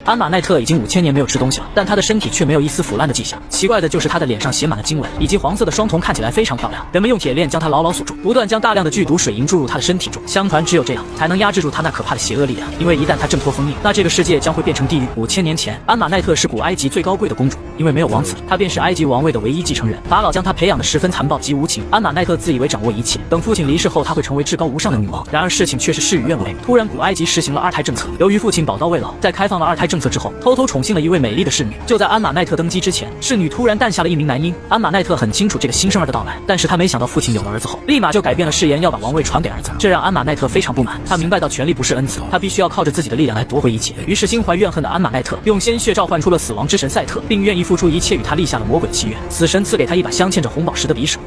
安玛奈特已经5000年没有吃东西了，但他的身体却没有一丝腐烂的迹象。奇怪的就是他的脸上写满了经文，以及黄色的双瞳看起来非常漂亮。人们用铁链将他牢牢锁住，不断将大量的剧毒水银注入他的身体中。相传只有这样才能压制住他那可怕的邪恶力量，因为一旦他挣脱封印，那这个世界将会变成地狱。5000年前，安玛奈特是古埃及最高贵的公主，因为没有王子，她便是埃及王位的唯一继承人。法老将她培养的十分残暴及无情，安玛奈特自以为掌握一切，等父亲离世后，她会成为至高无上的女王。然而事情却是事与愿违，突然古埃及实行了二胎政策。由于父亲宝刀未老，在开放了二胎政策之后，偷偷宠幸了一位美丽的侍女。就在安玛奈特登基之前，侍女突然诞下了一名男婴。安玛奈特很清楚这个新生儿的到来，但是她没想到父亲有了儿子后，立马就改变了誓言，要把王位传给儿子。这让安玛奈特非常不满，她明白到权力不是恩赐，她必须要靠着自己的力量来夺回一切。于是心怀怨恨的安玛奈特用鲜血召唤出了死亡之神赛特，并愿意付出一切与他立下了魔鬼契约。死神赐给他一把镶嵌着红宝石的匕首。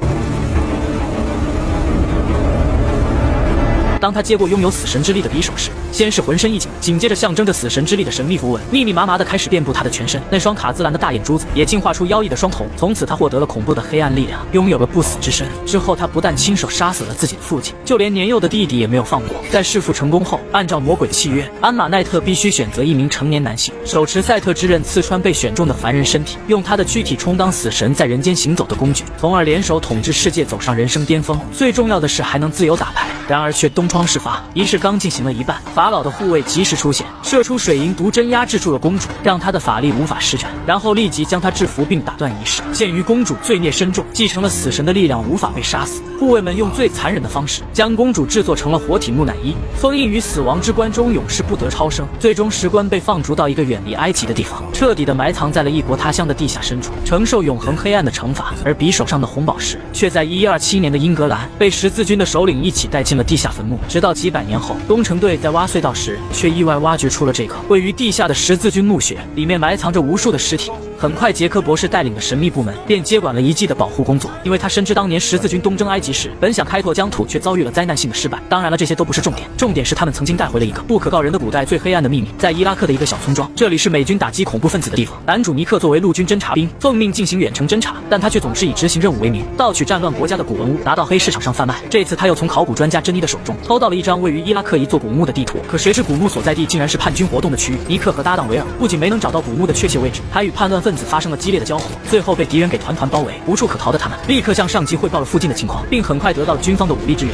当他接过拥有死神之力的匕首时，先是浑身一紧，紧接着象征着死神之力的神秘符文密密麻麻的开始遍布他的全身。那双卡姿兰的大眼珠子也进化出妖异的双瞳，从此他获得了恐怖的黑暗力量，拥有了不死之身。之后他不但亲手杀死了自己的父亲，就连年幼的弟弟也没有放过。在弑父成功后，按照魔鬼契约，安玛奈特必须选择一名成年男性，手持赛特之刃刺穿被选中的凡人身体，用他的躯体充当死神在人间行走的工具，从而联手统治世界，走上人生巅峰。最重要的是还能自由打牌。然而却东窗事发，仪式刚进行了一半，法老的护卫及时出现，射出水银毒针压制住了公主，让她的法力无法施展，然后立即将她制服并打断仪式。鉴于公主罪孽深重，继承了死神的力量，无法被杀死，护卫们用最残忍的方式将公主制作成了活体木乃伊，封印于死亡之棺中，永世不得超生。最终石棺被放逐到一个远离埃及的地方，彻底的埋藏在了异国他乡的地下深处，承受永恒黑暗的惩罚。而匕首上的红宝石却在1127年的英格兰被十字军的首领一起带进了地下坟墓。直到几百年后，工程队在挖隧道时，却意外挖掘出了这个位于地下的十字军墓穴，里面埋藏着无数的尸体。很快，杰克博士带领的神秘部门便接管了遗迹的保护工作，因为他深知当年十字军东征埃及时，本想开拓疆土，却遭遇了灾难性的失败。当然了，这些都不是重点，重点是他们曾经带回了一个不可告人的古代最黑暗的秘密，在伊拉克的一个小村庄，这里是美军打击恐怖分子的地方。男主尼克作为陆军侦察兵，奉命进行远程侦察，但他却总是以执行任务为名，盗取战乱国家的古文物，拿到黑市场上贩卖。这次他又从考古专家珍妮的手中偷到了一张位于伊拉克一座古墓的地图，可谁知古墓所在地竟然是叛军活动的区域。尼克和搭档维尔不仅没能找到古墓的确切位置，还与叛乱分子发生了激烈的交火，最后被敌人给团团包围，无处可逃的他们立刻向上级汇报了附近的情况，并很快得到了军方的武力支援。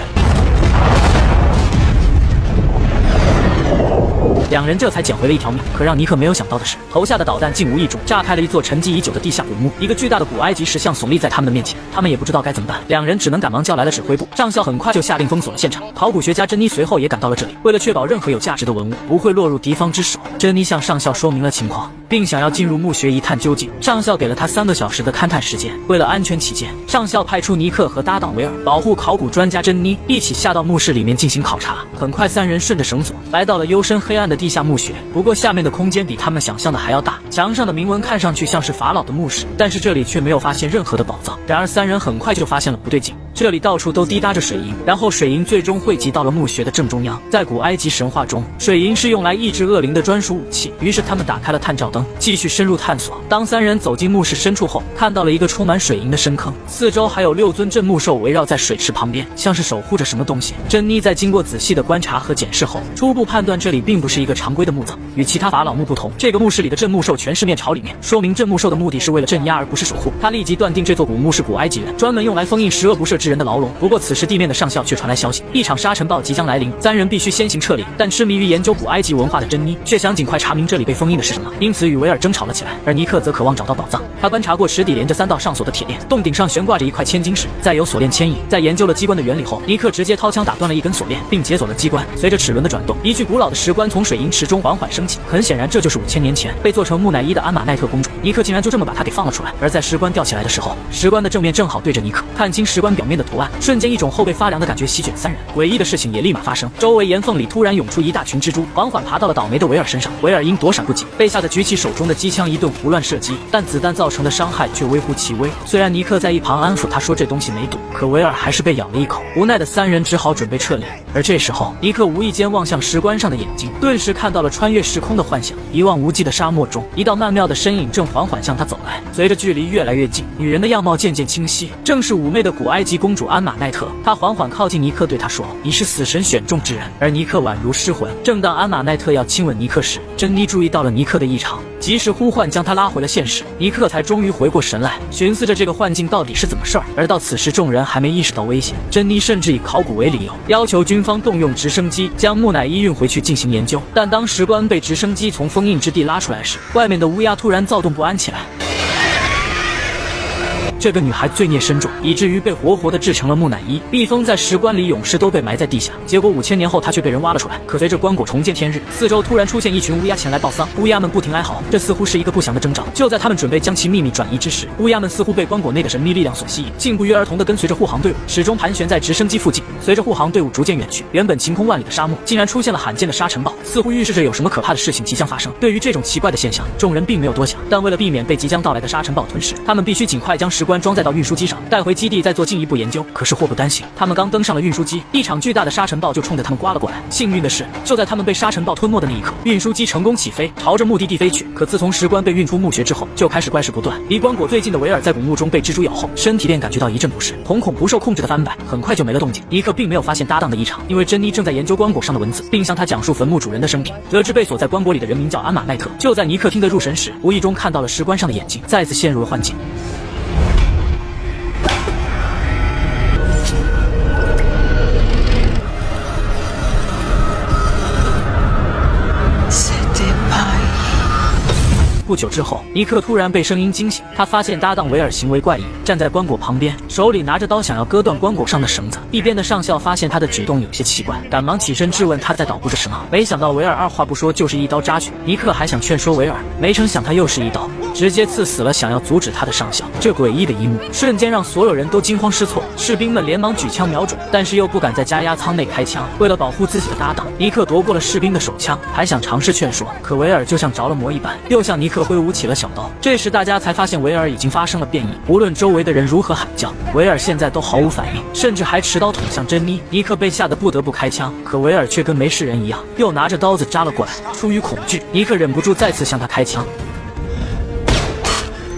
两人这才捡回了一条命。可让尼克没有想到的是，投下的导弹竟无意中炸开了一座沉寂已久的地下古墓，一个巨大的古埃及石像耸立在他们的面前，他们也不知道该怎么办。两人只能赶忙叫来了指挥部，上校很快就下令封锁了现场。考古学家珍妮随后也赶到了这里，为了确保任何有价值的文物不会落入敌方之手，珍妮向上校说明了情况，并想要进入墓穴一探究竟。上校给了他3个小时的勘探时间。为了安全起见，上校派出尼克和搭档维尔保护考古专家珍妮，一起下到墓室里面进行考察。很快，3人顺着绳索来到了幽深黑暗的地下墓穴，不过下面的空间比他们想象的还要大，墙上的铭文看上去像是法老的墓室，但是这里却没有发现任何的宝藏。然而3人很快就发现了不对劲，这里到处都滴答着水银，然后水银最终汇集到了墓穴的正中央。在古埃及神话中，水银是用来抑制恶灵的专属武器。于是他们打开了探照灯，继续深入探索。当3人走进墓室深处后，看到了一个充满水银的深坑，四周还有6尊镇墓兽围绕在水池旁边，像是守护着什么东西。珍妮在经过仔细的观察和检视后，初步判断这里并不是一个常规的墓葬。与其他法老墓不同，这个墓室里的镇墓兽全是面朝里面，说明镇墓兽的目的是为了镇压而不是守护。他立即断定这座古墓是古埃及人专门用来封印十恶不赦之人的牢笼。不过此时地面的上校却传来消息，一场沙尘暴即将来临，3人必须先行撤离。但痴迷于研究古埃及文化的珍妮却想尽快查明这里被封印的是什么，因此与维尔争吵了起来。而尼克则渴望找到宝藏，他观察过池底连着3道上锁的铁链，洞顶上悬挂着一块千金石，再有锁链牵引。在研究了机关的原理后，尼克直接掏枪打断了一根锁链，并解锁了机关。随着齿轮的转动，一具古老的石棺从水银池中缓缓升起。很显然，这就是5000年前被做成木乃伊的安玛奈特公主。尼克竟然就这么把她给放了出来。而在石棺吊起来的时候，石棺的正面正好对着尼克，看清石棺表面的图案，瞬间一种后背发凉的感觉席卷3人。诡异的事情也立马发生，周围岩缝里突然涌出一大群蜘蛛，缓缓爬到了倒霉的维尔身上。维尔因躲闪不及，被吓得举起手中的机枪一顿胡乱射击，但子弹造成的伤害却微乎其微。虽然尼克在一旁安抚他说这东西没毒，可维尔还是被咬了一口。无奈的3人只好准备撤离。而这时候，尼克无意间望向石棺上的眼睛，顿时看到了穿越时空的幻想。一望无际的沙漠中，一道曼妙的身影正缓缓向他走来。随着距离越来越近，女人的样貌渐渐清晰，正是妩媚的古埃及公公主安玛奈特。她缓缓靠近尼克，对他说：“你是死神选中之人。”而尼克宛如失魂。正当安玛奈特要亲吻尼克时，珍妮注意到了尼克的异常，及时呼唤将他拉回了现实。尼克才终于回过神来，寻思着这个幻境到底是怎么事儿。而到此时，众人还没意识到危险。珍妮甚至以考古为理由，要求军方动用直升机将木乃伊运回去进行研究。但当石棺被直升机从封印之地拉出来时，外面的乌鸦突然躁动不安起来。这个女孩罪孽深重，以至于被活活的制成了木乃伊，密封在石棺里，永世都被埋在地下。结果5000年后，她却被人挖了出来。可随着棺椁重见天日，四周突然出现一群乌鸦前来报丧，乌鸦们不停哀嚎，这似乎是一个不祥的征兆。就在他们准备将其秘密转移之时，乌鸦们似乎被棺椁内的神秘力量所吸引，竟不约而同地跟随着护航队伍，始终盘旋在直升机附近。随着护航队伍逐渐远去，原本晴空万里的沙漠竟然出现了罕见的沙尘暴，似乎预示着有什么可怕的事情即将发生。对于这种奇怪的现象，众人并没有多想，但为了避免被即将到来的沙尘暴吞噬，他们必须尽快将石棺装载到运输机上，带回基地再做进一步研究。可是祸不单行，他们刚登上了运输机，一场巨大的沙尘暴就冲着他们刮了过来。幸运的是，就在他们被沙尘暴吞没的那一刻，运输机成功起飞，朝着目的地飞去。可自从石棺被运出墓穴之后，就开始怪事不断。离棺椁最近的维尔在古墓中被蜘蛛咬后，身体便感觉到一阵不适，瞳孔不受控制的翻白，很快就没了动静。尼克并没有发现搭档的异常，因为珍妮正在研究棺椁上的文字，并向他讲述坟墓主人的生平。得知被锁在棺椁里的人名叫安玛奈特，就在尼克听得入神时，无意中看到了石棺上的眼睛，再次陷入了幻境。不久之后，尼克突然被声音惊醒，他发现搭档维尔行为怪异，站在棺椁旁边，手里拿着刀想要割断棺椁上的绳子。一边的上校发现他的举动有些奇怪，赶忙起身质问他在捣鼓着什么。没想到维尔二话不说就是一刀扎去。尼克还想劝说维尔，没成想他又是一刀，直接刺死了想要阻止他的上校。这诡异的一幕瞬间让所有人都惊慌失措，士兵们连忙举枪瞄准，但是又不敢在加压舱内开枪。为了保护自己的搭档，尼克夺过了士兵的手枪，还想尝试劝说，可维尔就像着了魔一般，又向尼克挥舞起了小刀。这时大家才发现维尔已经发生了变异，无论周围的人如何喊叫，维尔现在都毫无反应，甚至还持刀捅向珍妮。尼克被吓得不得不开枪，可维尔却跟没事人一样，又拿着刀子扎了过来。出于恐惧，尼克忍不住再次向他开枪。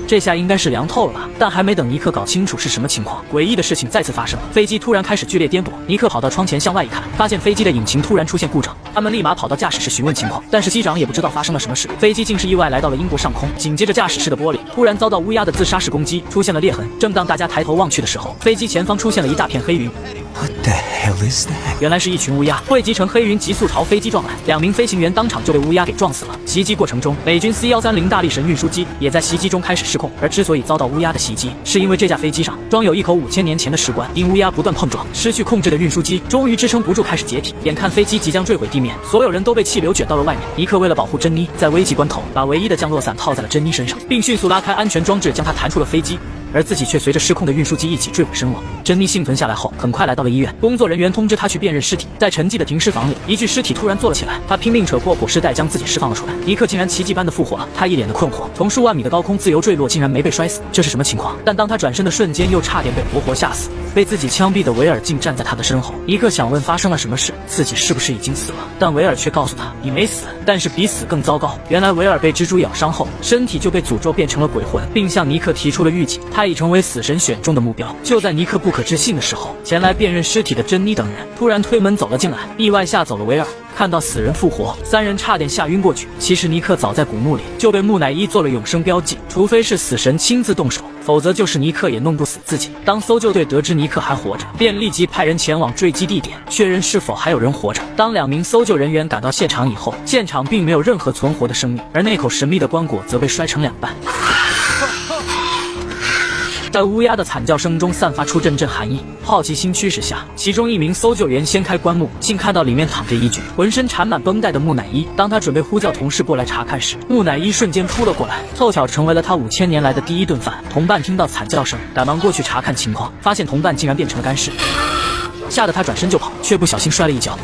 这下应该是凉透了吧？但还没等尼克搞清楚是什么情况，诡异的事情再次发生，飞机突然开始剧烈颠簸。尼克跑到窗前向外一看，发现飞机的引擎突然出现故障。他们立马跑到驾驶室询问情况，但是机长也不知道发生了什么事，飞机竟是意外来到了英国上空。紧接着驾驶室的玻璃突然遭到乌鸦的自杀式攻击，出现了裂痕。正当大家抬头望去的时候，飞机前方出现了一大片黑云。What the hell is that？ 原来是一群乌鸦汇集成黑云，急速朝飞机撞来，2名飞行员当场就被乌鸦给撞死了。袭击过程中，美军 C-130大力神运输机也在袭击中开始失控。而之所以遭到乌鸦的袭击，是因为这架飞机上装有一口5000年前的石棺，因乌鸦不断碰撞，失去控制的运输机终于支撑不住，开始解体。眼看飞机即将坠毁地面，所有人都被气流卷到了外面。尼克为了保护珍妮，在危急关头把唯一的降落伞套在了珍妮身上，并迅速拉开安全装置，将她弹出了飞机。而自己却随着失控的运输机一起坠毁身亡。珍妮幸存下来后，很快来到了医院。工作人员通知她去辨认尸体，在沉寂的停尸房里，一具尸体突然坐了起来。她拼命扯破裹尸袋，将自己释放了出来。尼克竟然奇迹般的复活了，他一脸的困惑，从数万米的高空自由坠落，竟然没被摔死，这是什么情况？但当他转身的瞬间，又差点被活活吓死。被自己枪毙的维尔竟站在他的身后。尼克想问发生了什么事，自己是不是已经死了？但维尔却告诉他，你没死，但是比死更糟糕。原来维尔被蜘蛛咬伤后，身体就被诅咒变成了鬼魂，并向尼克提出了预警，他已成为死神选中的目标。就在尼克不可置信的时候，前来辨认尸体的珍妮等人突然推门走了进来，意外吓走了维尔。看到死人复活，3人差点吓晕过去。其实尼克早在古墓里就被木乃伊做了永生标记，除非是死神亲自动手，否则就是尼克也弄不死自己。当搜救队得知尼克还活着，便立即派人前往坠机地点，确认是否还有人活着。当2名搜救人员赶到现场以后，现场并没有任何存活的生命，而那口神秘的棺椁则被摔成2半。在乌鸦的惨叫声中散发出阵阵寒意。好奇心驱使下，其中1名搜救员掀开棺木，竟看到里面躺着一具浑身缠满绷带的木乃伊。当他准备呼叫同事过来查看时，木乃伊瞬间扑了过来，凑巧成为了他5000年来的第一顿饭。同伴听到惨叫声，赶忙过去查看情况，发现同伴竟然变成了干尸，吓得他转身就跑，却不小心摔了一跤。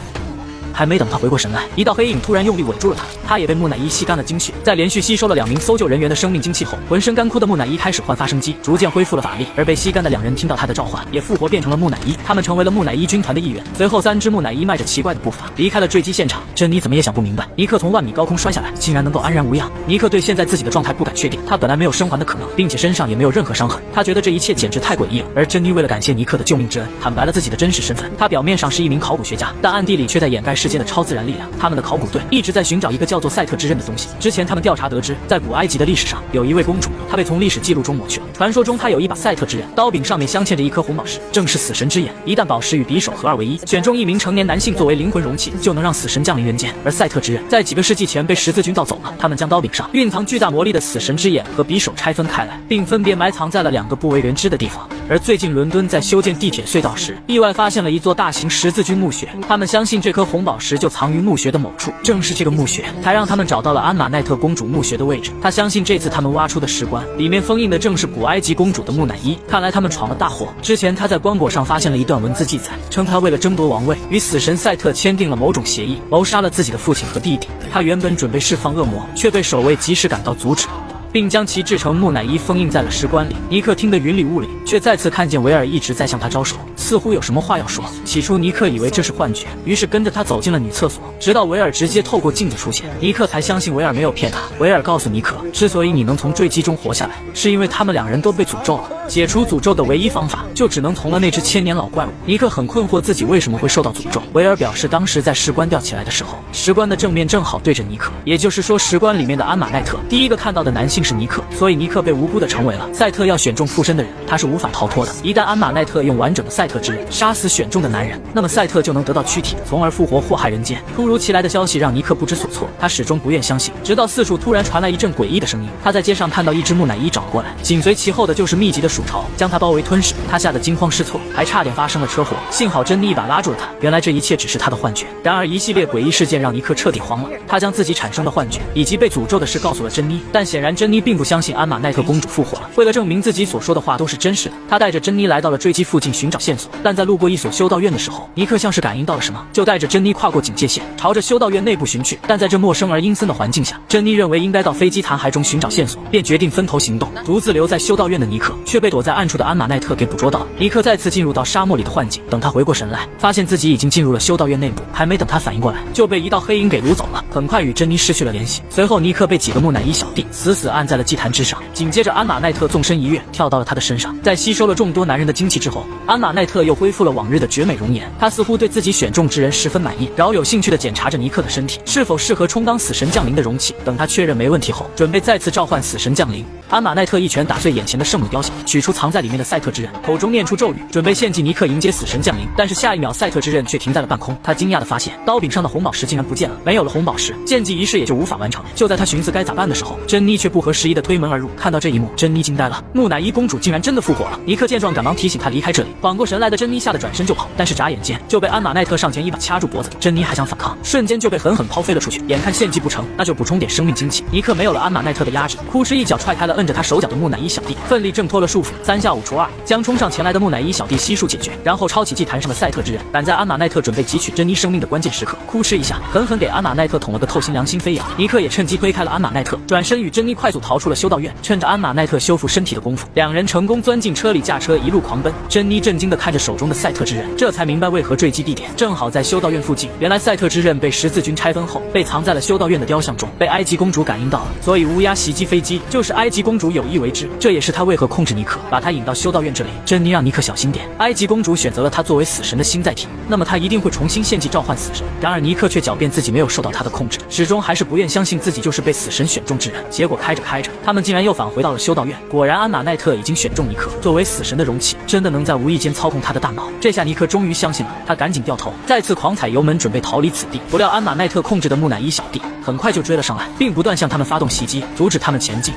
还没等他回过神来，一道黑影突然用力稳住了他，他也被木乃伊吸干了精血。在连续吸收了2名搜救人员的生命精气后，浑身干枯的木乃伊开始焕发生机，逐渐恢复了法力。而被吸干的2人听到他的召唤，也复活变成了木乃伊，他们成为了木乃伊军团的一员。随后3只木乃伊迈着奇怪的步伐离开了坠机现场。珍妮怎么也想不明白，尼克从万米高空摔下来，竟然能够安然无恙。尼克对现在自己的状态不敢确定，他本来没有生还的可能，并且身上也没有任何伤痕，他觉得这一切简直太诡异了。而珍妮为了感谢尼克的救命之恩，坦白了自己的真实身份。他表面上是一名考古学家，但暗地里却在掩盖世间的超自然力量。他们的考古队一直在寻找一个叫做赛特之刃的东西。之前他们调查得知，在古埃及的历史上有一位公主，她被从历史记录中抹去了。传说中她有一把赛特之刃，刀柄上面镶嵌着一颗红宝石，正是死神之眼。一旦宝石与匕首合二为一，选中一名成年男性作为灵魂容器，就能让死神降临人间。而赛特之刃在几个世纪前被十字军盗走了，他们将刀柄上蕴藏巨大魔力的死神之眼和匕首拆分开来，并分别埋藏在了2个不为人知的地方。而最近伦敦在修建地铁隧道时，意外发现了一座大型十字军墓穴，他们相信这颗红宝石就藏于墓穴的某处，正是这个墓穴才让他们找到了安玛奈特公主墓穴的位置。他相信这次他们挖出的石棺里面封印的正是古埃及公主的木乃伊，看来他们闯了大祸。之前他在棺椁上发现了一段文字记载，称他为了争夺王位，与死神赛特签订了某种协议，谋杀了自己的父亲和弟弟。他原本准备释放恶魔，却被守卫及时赶到阻止，并将其制成木乃伊封印在了石棺里。尼克听得云里雾里，却再次看见维尔一直在向他招手，似乎有什么话要说。起初尼克以为这是幻觉，于是跟着他走进了女厕所，直到维尔直接透过镜子出现，尼克才相信维尔没有骗他。维尔告诉尼克，之所以你能从坠机中活下来，是因为他们2人都被诅咒了。解除诅咒的唯一方法，就只能从了那只千年老怪物。尼克很困惑自己为什么会受到诅咒。维尔表示，当时在石棺吊起来的时候，石棺的正面正好对着尼克，也就是说石棺里面的安玛奈特第一个看到的男性是尼克，所以尼克被无辜的成为了赛特要选中附身的人，他是无法逃脱的。一旦安玛奈特用完整的赛特之刃杀死选中的男人，那么赛特就能得到躯体，从而复活祸害人间。突如其来的消息让尼克不知所措，他始终不愿相信，直到四处突然传来一阵诡异的声音。他在街上看到一只木乃伊找过来，紧随其后的就是密集的鼠潮将他包围吞噬，他吓得惊慌失措，还差点发生了车祸。幸好珍妮一把拉住了他，原来这一切只是他的幻觉。然而一系列诡异事件让尼克彻底慌了，他将自己产生的幻觉以及被诅咒的事告诉了珍妮，但显然珍妮并不相信安玛奈特公主复活了。为了证明自己所说的话都是真实的，他带着珍妮来到了坠机附近寻找线索，但在路过一所修道院的时候，尼克像是感应到了什么，就带着珍妮跨过警戒线，朝着修道院内部寻去。但在这陌生而阴森的环境下，珍妮认为应该到飞机残骸中寻找线索，便决定分头行动。独自留在修道院的尼克却被躲在暗处的安玛奈特给捕捉到了。尼克再次进入到沙漠里的幻境，等他回过神来，发现自己已经进入了修道院内部，还没等他反应过来，就被一道黑影给掳走了，很快与珍妮失去了联系。随后尼克被几个木乃伊小弟死死按在了祭坛之上，紧接着安玛奈特纵身一跃，跳到了他的身上。在吸收了众多男人的精气之后，安玛奈特又恢复了往日的绝美容颜。他似乎对自己选中之人十分满意，饶有兴趣地检查着尼克的身体是否适合充当死神降临的容器。等他确认没问题后，准备再次召唤死神降临。安玛奈特一拳打碎眼前的圣母雕像，取出藏在里面的赛特之刃，口中念出咒语，准备献祭尼克迎接死神降临。但是下一秒，赛特之刃却停在了半空。他惊讶地发现，刀柄上的红宝石竟然不见了。没有了红宝石，献祭仪式也就无法完成。就在他寻思该咋办的时候，珍妮却不合时宜地推门而入。看到这一幕，珍妮惊呆了，木乃伊公主竟然真的复活了。尼克见状，赶忙提醒他离开这里。缓过神来的珍妮吓得转身就跑，但是眨眼间就被安玛奈特上前一把掐住脖子。珍妮还想反抗，瞬间就被狠狠抛飞了出去。眼看献祭不成，那就补充点生命精气。尼克没有了安玛奈特的压制，哭哧一脚踹开了摁着他手脚的木乃伊小弟，奋力挣脱了束缚。3下5除2，将冲上前来的木乃伊小弟悉数解决，然后抄起祭坛上的赛特之刃，赶在安玛奈特准备汲取珍妮生命的关键时刻，哭哧一下，狠狠给安玛奈特捅了个透心凉，心飞扬。尼克也趁机推开了安玛奈特，转身与珍妮快速逃出了修道院。趁着安玛奈特修复身体的功夫，2人成功钻进车里，驾车一路狂奔。珍妮震惊地看着手中的赛特之刃，这才明白为何坠机地点正好在修道院附近。原来赛特之刃被十字军拆分后，被藏在了修道院的雕像中，被埃及公主感应到了，所以乌鸦袭击飞机就是埃及公主有意为之。这也是他为何控制尼克，把他引到修道院这里。珍妮让尼克小心点，埃及公主选择了他作为死神的新载体，那么他一定会重新献祭召唤死神。然而尼克却狡辩自己没有受到他的控制，始终还是不愿相信自己就是被死神选中之人。结果开着开着，他们竟然又返回到了修道院。果然安玛奈特已经选中尼克作为死神的容器，真的能在无意间操控他的大脑。这下尼克终于相信了，他赶紧掉头，再次狂踩油门准备逃离此地。不料安玛奈特控制的木乃伊小弟很快就追了上来，并不断向他们发动袭击，阻止他们前进。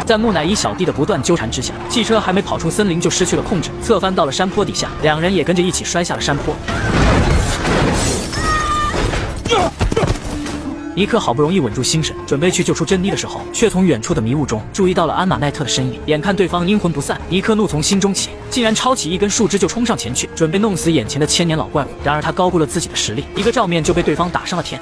在木乃伊小弟的不断纠缠之下，汽车还没跑出森林就失去了控制，侧翻到了山坡底下，2人也跟着一起摔下了山坡。尼克好不容易稳住心神，准备去救出珍妮的时候，却从远处的迷雾中注意到了安玛奈特的身影。眼看对方阴魂不散，尼克怒从心中起，竟然抄起一根树枝就冲上前去，准备弄死眼前的千年老怪物。然而他高估了自己的实力，一个照面就被对方打上了天。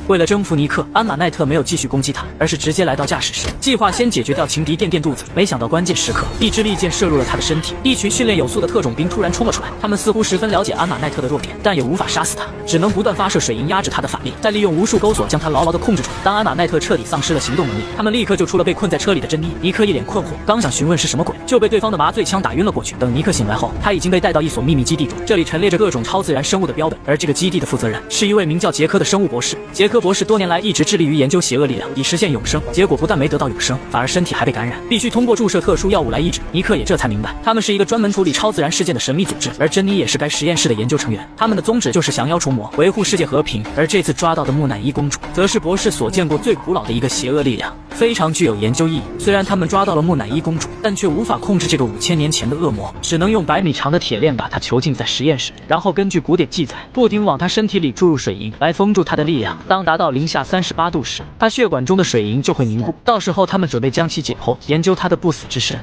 为了征服尼克，安玛奈特没有继续攻击他，而是直接来到驾驶室，计划先解决掉情敌垫垫肚子。没想到关键时刻，一支利箭射入了他的身体。一群训练有素的特种兵突然冲了出来，他们似乎十分了解安玛奈特的弱点，但也无法杀死他，只能不断发射水银压制他的法力，再利用无数钩索将他牢牢地控制住。当安玛奈特彻底丧失了行动能力，他们立刻救出了被困在车里的珍妮。尼克一脸困惑，刚想询问是什么鬼，就被对方的麻醉枪打晕了过去。等尼克醒来后，他已经被带到一所秘密基地中，这里陈列着各种超自然生物的标本，而这个基地的负责人是一位名叫杰克的生物博士。杰克博士多年来一直致力于研究邪恶力量，以实现永生。结果不但没得到永生，反而身体还被感染，必须通过注射特殊药物来医治。尼克也这才明白，他们是一个专门处理超自然事件的神秘组织，而珍妮也是该实验室的研究成员。他们的宗旨就是降妖除魔，维护世界和平。而这次抓到的木乃伊公主，则是博士所见过最古老的一个邪恶力量，非常具有研究意义。虽然他们抓到了木乃伊公主，但却无法控制这个5000年前的恶魔，只能用100米长的铁链把她囚禁在实验室，然后根据古典记载，不停往她身体里注入水银，来封住她的力量。当达到-38度时，她血管中的水银就会凝固，到时候他们准备将其解剖，研究她的不死之身。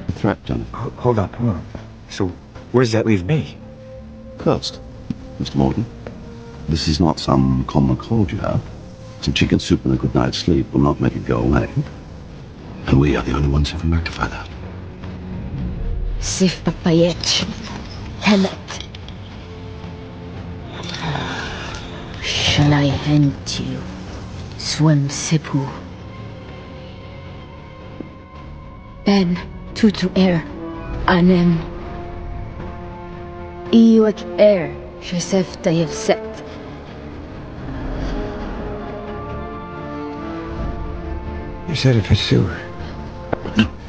Hold on. So, where does that leave me? Cursed, Mr. Morgan. This is not some common cold you have. Some chicken soup and a good night's sleep will not make it go away. And we are the only ones who can rectify that. Sif Papayech. Hemet. Shall I hand you? Swim Sipu. Ben Tutu Air. Anem. Iwak Air. Shesef Tayev Set. You said it for sewer.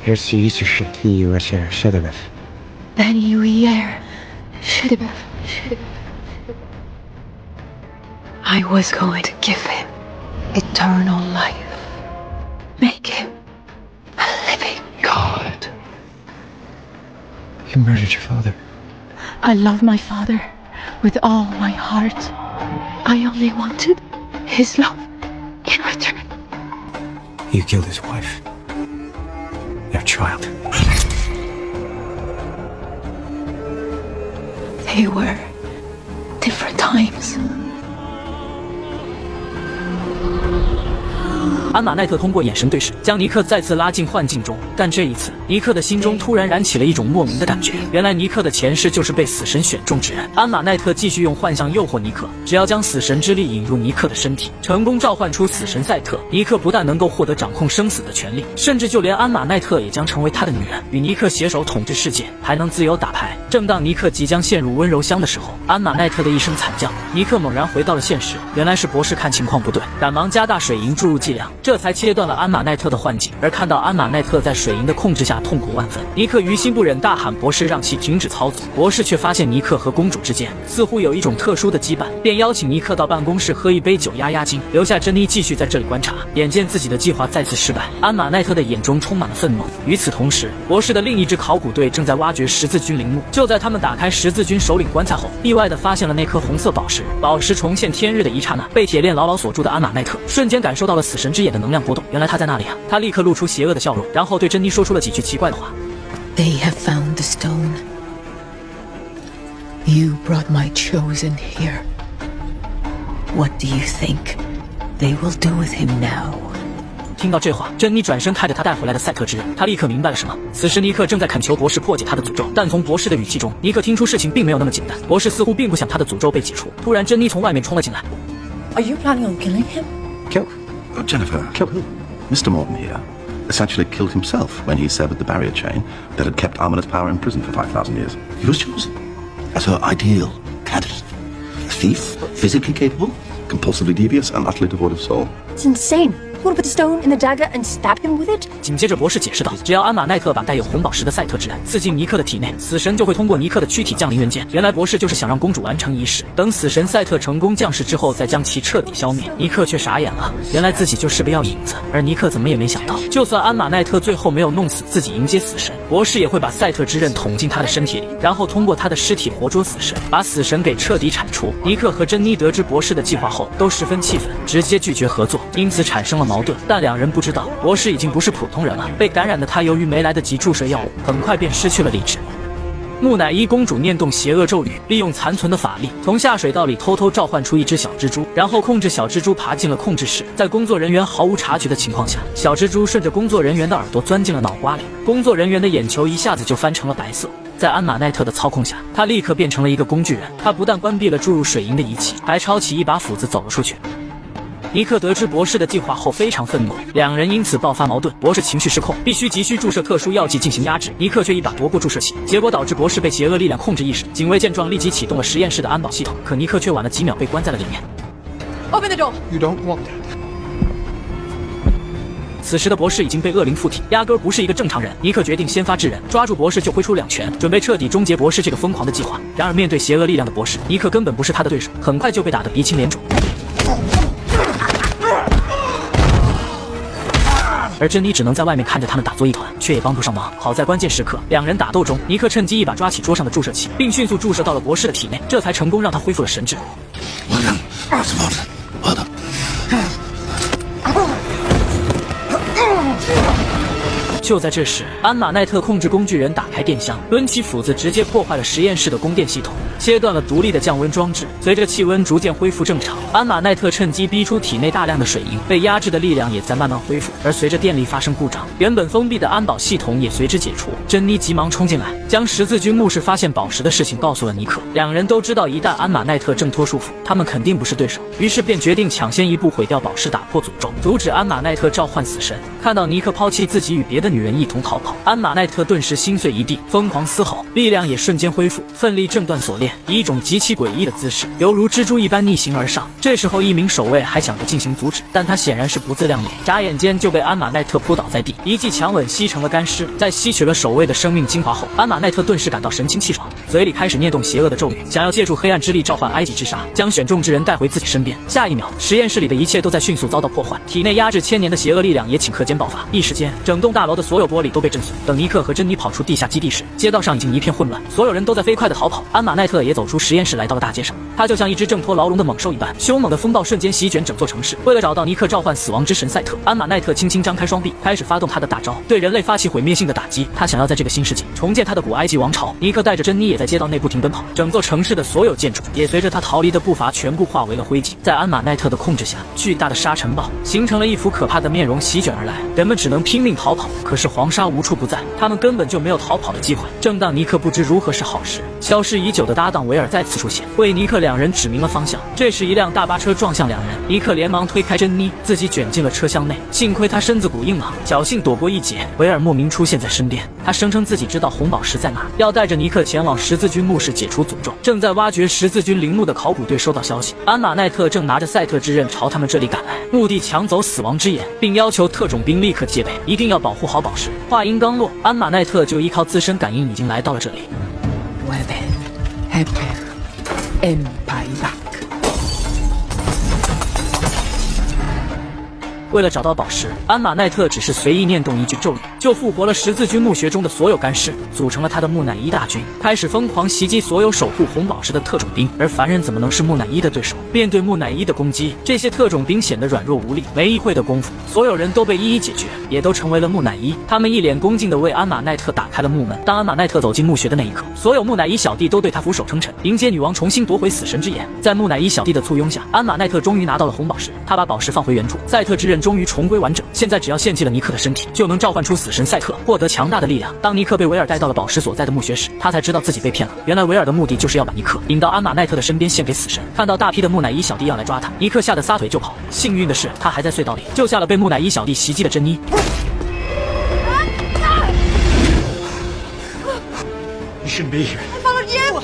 Here's the Easter shit. U.S. Air. Shedabeth. Ben Yui Air. Shedibef. I was going to give him eternal life. Make him a living God. You murdered your father. I love my father with all my heart. I only wanted his love in return. You killed his wife. Their child. They were different times. 安玛奈特通过眼神对视，将尼克再次拉进幻境中。但这一次，尼克的心中突然燃起了一种莫名的感觉。原来尼克的前世就是被死神选中之人。安玛奈特继续用幻象诱惑尼克，只要将死神之力引入尼克的身体，成功召唤出死神赛特，尼克不但能够获得掌控生死的权利，甚至就连安玛奈特也将成为他的女人，与尼克携手统治世界，还能自由打牌。正当尼克即将陷入温柔乡的时候，安玛奈特的一声惨叫，尼克猛然回到了现实。原来是博士看情况不对，赶忙加大水银注入剂量，这才切断了安玛奈特的幻境。而看到安玛奈特在水银的控制下痛苦万分，尼克于心不忍，大喊博士让其停止操作。博士却发现尼克和公主之间似乎有一种特殊的羁绊，便邀请尼克到办公室喝一杯酒压压惊，留下珍妮继续在这里观察。眼见自己的计划再次失败，安玛奈特的眼中充满了愤怒。与此同时，博士的另一支考古队正在挖掘十字军陵墓。就在他们打开十字军首领棺材后，意外地发现了那颗红色宝石。宝石重现天日的一刹那，被铁链牢牢锁住的安玛奈特瞬间感受到了死神之眼的能量波动。原来他在那里啊！他立刻露出邪恶的笑容，然后对珍妮说出了几句奇怪的话。They have found the stone. You brought my chosen here. What do you think they will do with him now? 听到这话，珍妮转身看着他带回来的赛特之刃，他立刻明白了什么。此时尼克正在恳求博士破解他的诅咒，但从博士的语气中，尼克听出事情并没有那么简单。博士似乎并不想他的诅咒被解除。突然，珍妮从外面冲了进来。Are you planning on killing him? Kill? Oh, Jennifer, kill who? Mr. Morton here essentially killed himself when he severed the barrier chain that had kept Arminus Power in prison for 5,000 years. He was chosen as her ideal candidate. A thief, physically capable, compulsively devious, and utterly devoid of soul. It's insane. want to put a stone in the dagger and stab him with it? 紧接着博士解释道，只要安玛奈特把带有红宝石的赛特之刃刺进尼克的体内，死神就会通过尼克的躯体降临人间。原来博士就是想让公主完成仪式，等死神赛特成功降世之后，再将其彻底消灭。尼克却傻眼了，原来自己就是个药引子，而尼克怎么也没想到，就算安玛奈特最后没有弄死自己迎接死神，博士也会把赛特之刃捅进他的身体里，然后通过他的尸体活捉死神，把死神给彻底铲除。尼克和珍妮得知博士的计划后，都十分气愤，直接拒绝合作，因此产生了矛盾。但两人不知道，博士已经不是普通人了，被感染的他由于没来得及注射药物，很快便失去了理智。木乃伊公主念动邪恶咒语，利用残存的法力，从下水道里偷偷召唤出一只小蜘蛛，然后控制小蜘蛛爬进了控制室。在工作人员毫无察觉的情况下，小蜘蛛顺着工作人员的耳朵钻进了脑瓜里，工作人员的眼球一下子就翻成了白色。在安玛奈特的操控下，他立刻变成了一个工具人。他不但关闭了注入水银的仪器，还抄起一把斧子走了出去。尼克得知博士的计划后非常愤怒，两人因此爆发矛盾。博士情绪失控，必须急需注射特殊药剂进行压制，尼克却一把夺过注射器，结果导致博士被邪恶力量控制意识。警卫见状立即启动了实验室的安保系统，可尼克却晚了几秒被关在了里面。Open the door. You don't want that. 此时的博士已经被恶灵附体，压根儿不是一个正常人。尼克决定先发制人，抓住博士就挥出两拳，准备彻底终结博士这个疯狂的计划。然而面对邪恶力量的博士，尼克根本不是他的对手，很快就被打得鼻青脸肿。而珍妮只能在外面看着他们打作一团，却也帮不上忙。好在关键时刻，两人打斗中，尼克趁机一把抓起桌上的注射器，并迅速注射到了博士的体内，这才成功让他恢复了神智。就在这时，安玛奈特控制工具人打开电箱，抡起斧子直接破坏了实验室的供电系统，切断了独立的降温装置。随着气温逐渐恢复正常，安玛奈特趁机逼出体内大量的水银，被压制的力量也在慢慢恢复。而随着电力发生故障，原本封闭的安保系统也随之解除。珍妮急忙冲进来，将十字军牧师发现宝石的事情告诉了尼克。两人都知道，一旦安玛奈特挣脱束缚，他们肯定不是对手，于是便决定抢先一步毁掉宝石，打破诅咒，阻止安玛奈特召唤死神。看到尼克抛弃自己与别的女人一同逃跑，安玛奈特顿时心碎一地，疯狂嘶吼，力量也瞬间恢复，奋力挣断锁链，以一种极其诡异的姿势，犹如蜘蛛一般逆行而上。这时候，一名守卫还想着进行阻止，但他显然是不自量力，眨眼间就被安玛奈特扑倒在地，一记强吻吸成了干尸。在吸取了守卫的生命精华后，安玛奈特顿时感到神清气爽，嘴里开始念动邪恶的咒语，想要借助黑暗之力召唤埃及之沙，将选中之人带回自己身边。下一秒，实验室里的一切都在迅速遭到破坏，体内压制千年的邪恶力量也顷刻间爆发，一时间，整栋大楼的所有玻璃都被震碎。等尼克和珍妮跑出地下基地时，街道上已经一片混乱，所有人都在飞快的逃跑。安玛奈特也走出实验室，来到了大街上。他就像一只挣脱牢笼的猛兽一般，凶猛的风暴瞬间席卷整座城市。为了找到尼克召唤死亡之神赛特，安玛奈特轻轻张开双臂，开始发动他的大招，对人类发起毁灭性的打击。他想要在这个新世纪重建他的古埃及王朝。尼克带着珍妮也在街道内不停奔跑，整座城市的所有建筑也随着他逃离的步伐全部化为了灰烬。在安玛奈特的控制下，巨大的沙尘暴形成了一副可怕的面容席卷而来，人们只能拼命逃跑。可是黄沙无处不在，他们根本就没有逃跑的机会。正当尼克不知如何是好时，消失已久的搭档维尔再次出现，为尼克两人指明了方向。这时一辆大巴车撞向两人，尼克连忙推开珍妮，自己卷进了车厢内。幸亏他身子骨硬朗，侥幸躲过一劫。维尔莫名出现在身边，他声称自己知道红宝石在哪，要带着尼克前往十字军墓室解除诅咒。正在挖掘十字军陵墓的考古队收到消息，安玛奈特正拿着赛特之刃朝他们这里赶来，目的抢走死亡之眼，并要求特种兵立刻戒备，一定要保护好宝石。话音刚落，安玛奈特就依靠自身感应已经来到了这里。为了找到宝石，安玛奈特只是随意念动一句咒语，就复活了十字军墓穴中的所有干尸，组成了他的木乃伊大军，开始疯狂袭击所有守护红宝石的特种兵。而凡人怎么能是木乃伊的对手？面对木乃伊的攻击，这些特种兵显得软弱无力。没一会的功夫，所有人都被一一解决，也都成为了木乃伊。他们一脸恭敬地为安玛奈特打开了墓门。当安玛奈特走进墓穴的那一刻，所有木乃伊小弟都对他俯首称臣，迎接女王重新夺回死神之眼。在木乃伊小弟的簇拥下，安玛奈特终于拿到了红宝石。他把宝石放回原处，赛特之刃终于重归完整。现在只要献祭了尼克的身体，就能召唤出死神赛特，获得强大的力量。当尼克被维尔带到了宝石所在的墓穴时，他才知道自己被骗了。原来维尔的目的就是要把尼克引到安玛奈特的身边献给死神。看到大批的木乃伊小弟要来抓他，尼克吓得撒腿就跑。幸运的是，他还在隧道里救下了被木乃伊小弟袭击的珍妮。You shouldn't be here. I followed you.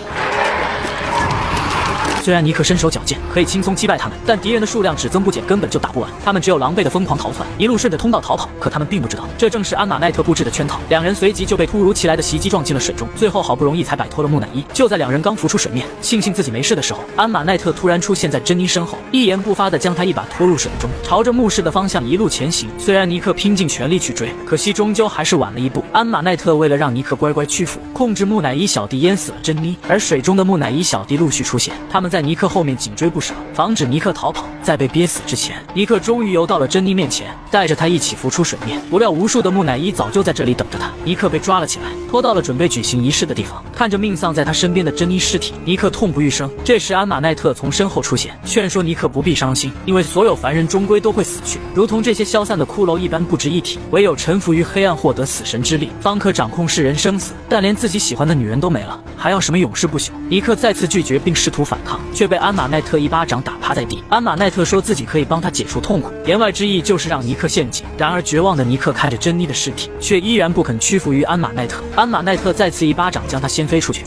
虽然尼克身手矫健，可以轻松击败他们，但敌人的数量只增不减，根本就打不完。他们只有狼狈的疯狂逃窜，一路顺着通道逃跑。可他们并不知道，这正是安玛奈特布置的圈套。两人随即就被突如其来的袭击撞进了水中，最后好不容易才摆脱了木乃伊。就在两人刚浮出水面，庆幸自己没事的时候，安玛奈特突然出现在珍妮身后，一言不发地将她一把拖入水中，朝着墓室的方向一路前行。虽然尼克拼尽全力去追，可惜终究还是晚了一步。安玛奈特为了让尼克乖乖屈服，控制木乃伊小弟淹死了珍妮，而水中的木乃伊小弟陆续出现，他们在尼克后面紧追不舍，防止尼克逃跑。在被憋死之前，尼克终于游到了珍妮面前，带着她一起浮出水面。不料无数的木乃伊早就在这里等着他，尼克被抓了起来，拖到了准备举行仪式的地方。看着命丧在他身边的珍妮尸体，尼克痛不欲生。这时安玛奈特从身后出现，劝说尼克不必伤心，因为所有凡人终归都会死去，如同这些消散的骷髅一般不值一提。唯有臣服于黑暗，获得死神之力，方可掌控世人生死。但连自己喜欢的女人都没了，还要什么永世不朽？尼克再次拒绝并试图反抗，却被安玛奈特一巴掌打趴在地。安玛奈特说自己可以帮他解除痛苦，言外之意就是让尼克陷阱。然而绝望的尼克看着珍妮的尸体，却依然不肯屈服于安玛奈特。安玛奈特再次一巴掌将他掀飞出去。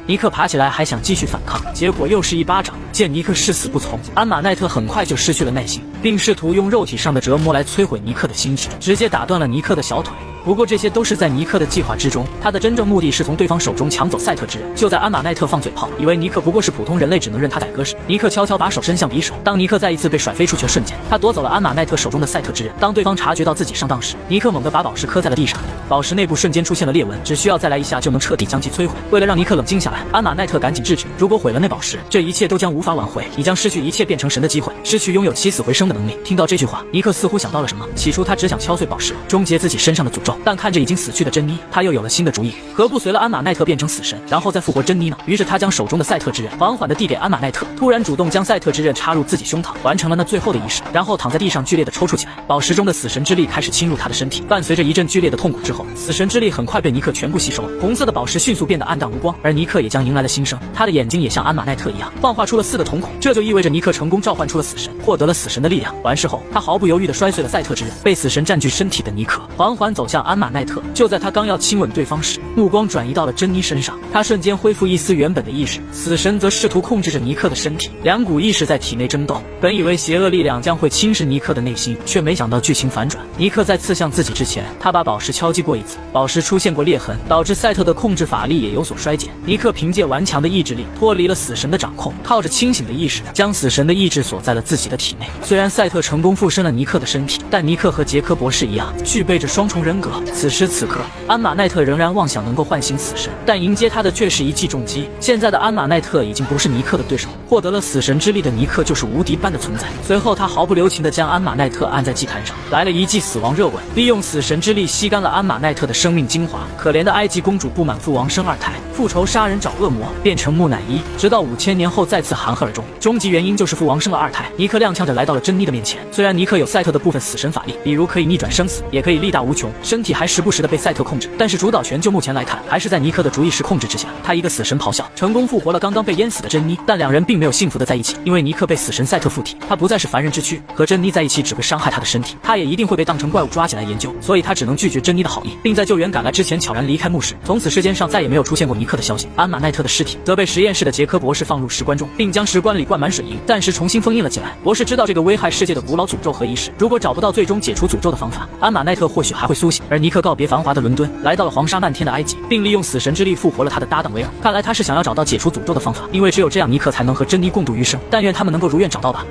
尼克爬起来还想继续反抗，结果又是一巴掌。见尼克誓死不从，安玛奈特很快就失去了耐心，并试图用肉体上的折磨来摧毁尼克的心智，直接打断了尼克的小腿。不过这些都是在尼克的计划之中，他的真正目的是从对方手中抢走赛特之刃。就在安玛奈特放嘴炮，以为尼克不过是普通人类，只能任他宰割时，尼克悄悄把手伸向匕首。当尼克再一次被甩飞出去的瞬间，他夺走了安玛奈特手中的赛特之刃。当对方察觉到自己上当时，尼克猛地把宝石磕在了地上，宝石内部瞬间出现了裂纹，只需要再来一下就能彻底将其摧毁。为了让尼克冷静下来，安玛奈特赶紧制止，如果毁了那宝石，这一切都将无法挽回，你将失去一切变成神的机会，失去拥有起死回生的能力。听到这句话，尼克似乎想到了什么，起初他只想敲碎宝石，终结自己身上的诅咒，但看着已经死去的珍妮，他又有了新的主意，何不随了安玛奈特变成死神，然后再复活珍妮呢？于是他将手中的赛特之刃缓缓地递给安玛奈特，突然主动将赛特之刃插入自己胸膛，完成了那最后的仪式，然后躺在地上剧烈地抽搐起来。宝石中的死神之力开始侵入他的身体，伴随着一阵剧烈的痛苦之后，死神之力很快被尼克全部吸收了，红色的宝石迅速变得暗淡无光，而尼克也将迎来了新生，他的眼睛也像安玛奈特一样幻化出了4个瞳孔，这就意味着尼克成功召唤出了死神，获得了死神的力量。完事后，他毫不犹豫地摔碎了赛特之刃，被死神占据身体的尼克缓缓走向安玛奈特，就在他刚要亲吻对方时，目光转移到了珍妮身上，他瞬间恢复一丝原本的意识，死神则试图控制着尼克的身体，两股意识在体内争斗。本以为邪恶力量将会侵蚀尼克的内心，却没想到剧情反转。尼克在刺向自己之前，他把宝石敲击过一次，宝石出现过裂痕，导致赛特的控制法力也有所衰减。尼克凭借顽强的意志力脱离了死神的掌控，靠着清醒的意识将死神的意志锁在了自己的体内。虽然赛特成功附身了尼克的身体，但尼克和杰克博士一样具备着双重人格。此时此刻，安玛奈特仍然妄想能够唤醒死神，但迎接他的却是一记重击。现在的安玛奈特已经不是尼克的对手，获得了死神之力的尼克就是无敌般的存在。随后他毫不留情地将安玛奈特按在祭坛上，来了一记死亡热吻，利用死神之力吸干了安玛奈特的生命精华。可怜的埃及公主不满父王生2胎，复仇杀人找恶魔，变成木乃伊，直到5000年后再次含恨而终。终极原因就是父王生了2胎。尼克踉跄着来到了珍妮的面前，虽然尼克有赛特的部分死神法力，比如可以逆转生死，也可以力大无穷，身体还时不时的被赛特控制，但是主导权就目前来看，还是在尼克的主意识控制之下。他一个死神咆哮，成功复活了刚刚被淹死的珍妮，但两人并没有幸福的在一起，因为尼克被死神赛特附体，他不再是凡人之躯，和珍妮在一起只会伤害他的身体，他也一定会被当成怪物抓起来研究，所以他只能拒绝珍妮的好意，并在救援赶来之前悄然离开墓室。从此世间上再也没有出现过尼克的消息。安玛奈特的尸体则被实验室的杰克博士放入石棺中，并将石棺里灌满水银，暂时重新封印了起来。博士知道这个危害世界的古老诅咒和仪式，如果找不到最终解除诅咒的方法，安玛奈特或许还会苏醒。而尼克告别繁华的伦敦，来到了黄沙漫天的埃及，并利用死神之力复活了他的搭档威尔。看来他是想要找到解除诅咒的方法，因为只有这样尼克才能和珍妮共度余生。但愿他们能够如愿找到吧。